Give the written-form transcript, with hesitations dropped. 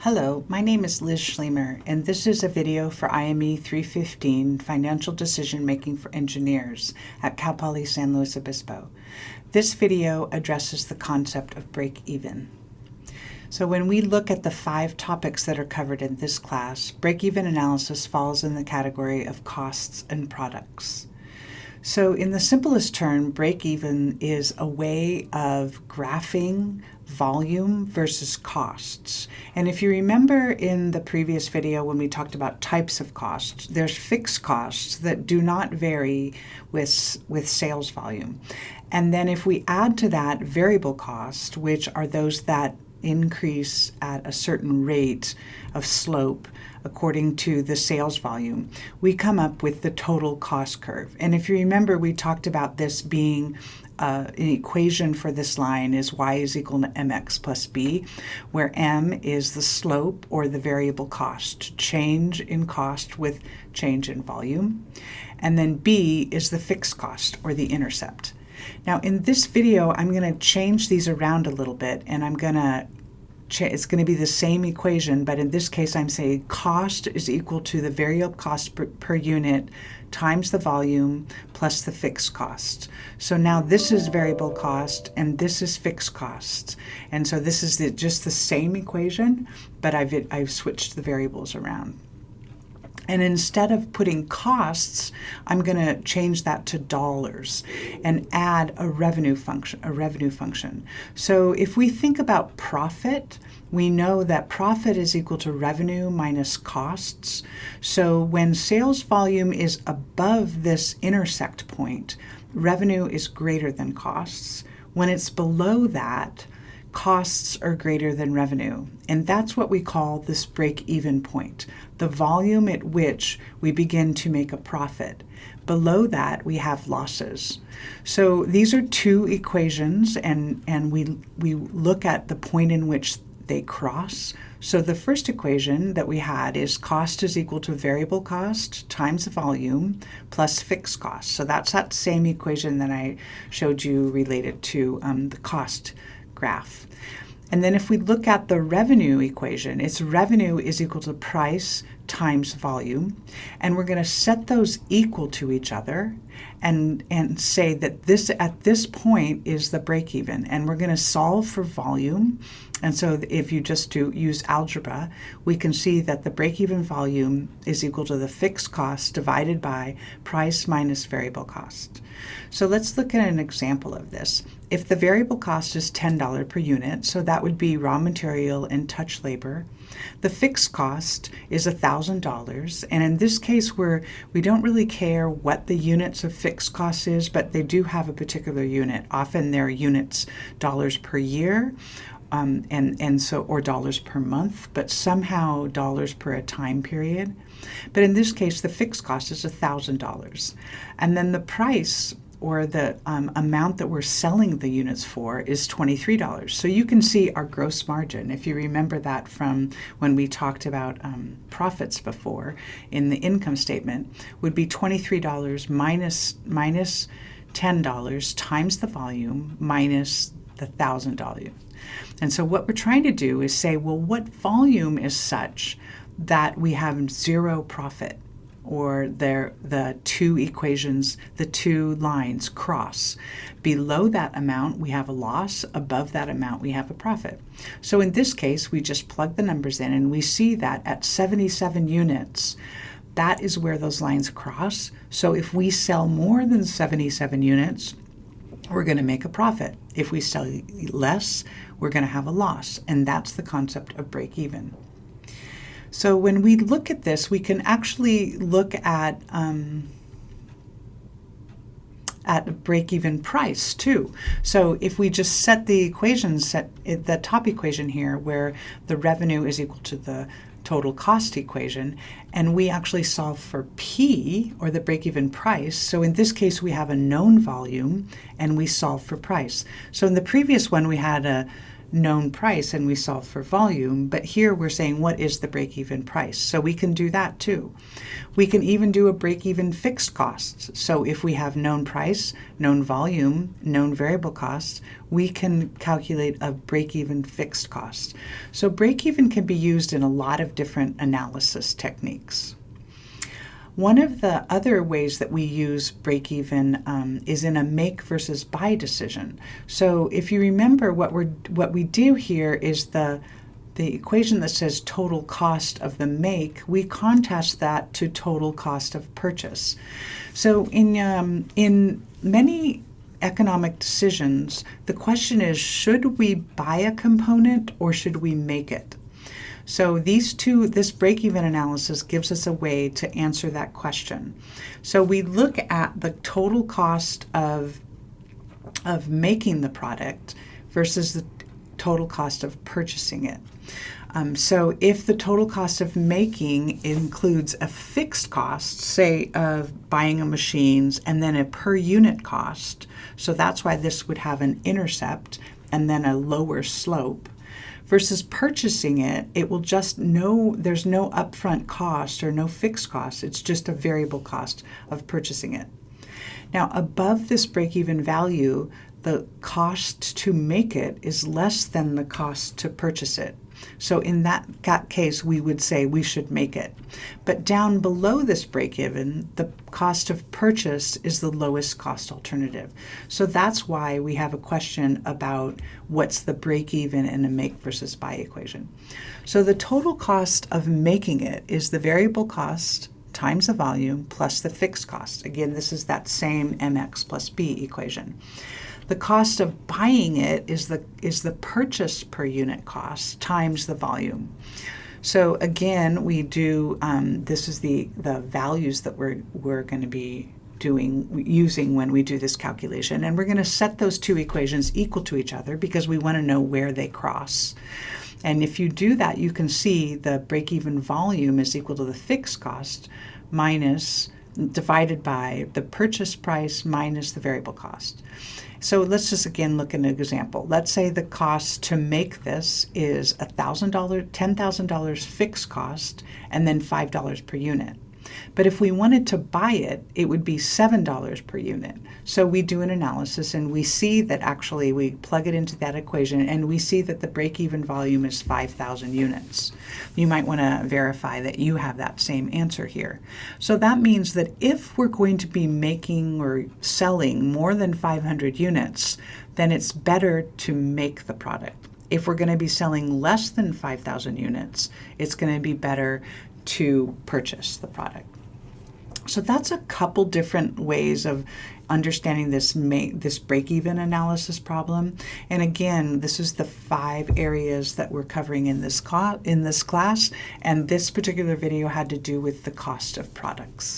Hello, my name is Liz Schlemer, and this is a video for IME 315, Financial Decision Making for Engineers at Cal Poly San Luis Obispo. This video addresses the concept of break-even. So when we look at the 5 topics that are covered in this class, break-even analysis falls in the category of costs and products. So in the simplest term, break-even is a way of graphing volume versus costs. And if you remember in the previous video when we talked about types of costs, there's fixed costs that do not vary with sales volume. And then if we add to that variable cost, which are those that increase at a certain rate of slope according to the sales volume, we come up with the total cost curve. And if you remember, we talked about this being an equation for this line is y is equal to mx plus b, where m is the slope or the variable cost, change in cost with change in volume, and then b is the fixed cost or the intercept. Now in this video, I'm going to change these around a little bit, and it's going to be the same equation, but in this case I'm saying cost is equal to the variable cost per unit times the volume plus the fixed cost. So now this is variable cost and this is fixed cost. And so this is just the same equation, but I've switched the variables around. And instead of putting costs, I'm going to change that to dollars and add a revenue function. So if we think about profit, we know that profit is equal to revenue minus costs. So when sales volume is above this intersect point, revenue is greater than costs. When it's below that, costs are greater than revenue. And that's what we call this break-even point, the volume at which we begin to make a profit. Below that, we have losses. So these are 2 equations, and we look at the point in which they cross. So the first equation that we had is cost is equal to variable cost times volume plus fixed cost. So that's that same equation that I showed you related to the cost graph. And then if we look at the revenue equation, its revenue is equal to price times volume. And we're going to set those equal to each other and say that this at this point is the break-even. And we're going to solve for volume. And so if you just use algebra, we can see that the break-even volume is equal to the fixed cost divided by price minus variable cost. So let's look at an example of this. If the variable cost is $10 per unit, so that would be raw material and touch labor, the fixed cost is $1,000. And in this case, we don't really care what the units of fixed cost is, but they do have a particular unit. Often they're units, dollars per year, or dollars per month, but somehow dollars per a time period. But in this case, the fixed cost is $1,000. And then the price or the amount that we're selling the units for is $23. So you can see our gross margin, if you remember that from when we talked about profits before in the income statement, would be $23 minus $10 times the volume minus the $1,000. And so what we're trying to do is say, well, what volume is such that we have 0 profit? Or the 2 equations, the 2 lines cross. Below that amount, we have a loss. Above that amount, we have a profit. So in this case, we just plug the numbers in, and we see that at 77 units, that is where those lines cross. So if we sell more than 77 units, we're going to make a profit. If we sell less, we're going to have a loss. And that's the concept of break-even. So when we look at this, we can actually look at a break-even price too. So if we just set the equations, the top equation here, where the revenue is equal to the total cost equation, and we actually solve for P, or the break-even price. So in this case, we have a known volume, and we solve for price. So in the previous one, we had known price and we solve for volume, but here we're saying what is the break-even price? So we can do that too. We can even do a break-even fixed costs. So if we have known price, known volume, known variable costs, we can calculate a break-even fixed cost. So break-even can be used in a lot of different analysis techniques. One of the other ways that we use break-even is in a make versus buy decision. So if you remember, what we do here is the equation that says total cost of the make, we contrast that to total cost of purchase. So in many economic decisions, the question is, should we buy a component or should we make it? So this break-even analysis gives us a way to answer that question. So we look at the total cost of making the product versus the total cost of purchasing it. So if the total cost of making includes a fixed cost, say of buying a machines, and then a per unit cost, so that's why this would have an intercept and then a lower slope, versus purchasing it, it will just there's no upfront cost or no fixed cost. It's just a variable cost of purchasing it. Now, above this break-even value, the cost to make it is less than the cost to purchase it. So in that case, we would say we should make it. But down below this break-even, the cost of purchase is the lowest cost alternative. So that's why we have a question about what's the break-even in a make versus buy equation. So the total cost of making it is the variable cost times the volume plus the fixed cost. Again, this is that same mx plus b equation. The cost of buying it is the purchase per unit cost times the volume. So again, we do, this is the values that we're going to be using when we do this calculation. And we're going to set those two equations equal to each other because we want to know where they cross. And if you do that, you can see the break-even volume is equal to the fixed cost divided by the purchase price minus the variable cost. So let's just again look at an example. Let's say the cost to make this is $10,000 fixed cost and then $5 per unit. But if we wanted to buy it, it would be $7 per unit. So we do an analysis and we see that actually we plug it into that equation and we see that the break-even volume is 5,000 units. You might want to verify that you have that same answer here. So that means that if we're going to be making or selling more than 500 units, then it's better to make the product. If we're going to be selling less than 5,000 units, it's going to be better to purchase the product. So that's a couple different ways of understanding this break-even analysis problem. And again, this is the 5 areas that we're covering in this class. And this particular video had to do with the cost of products.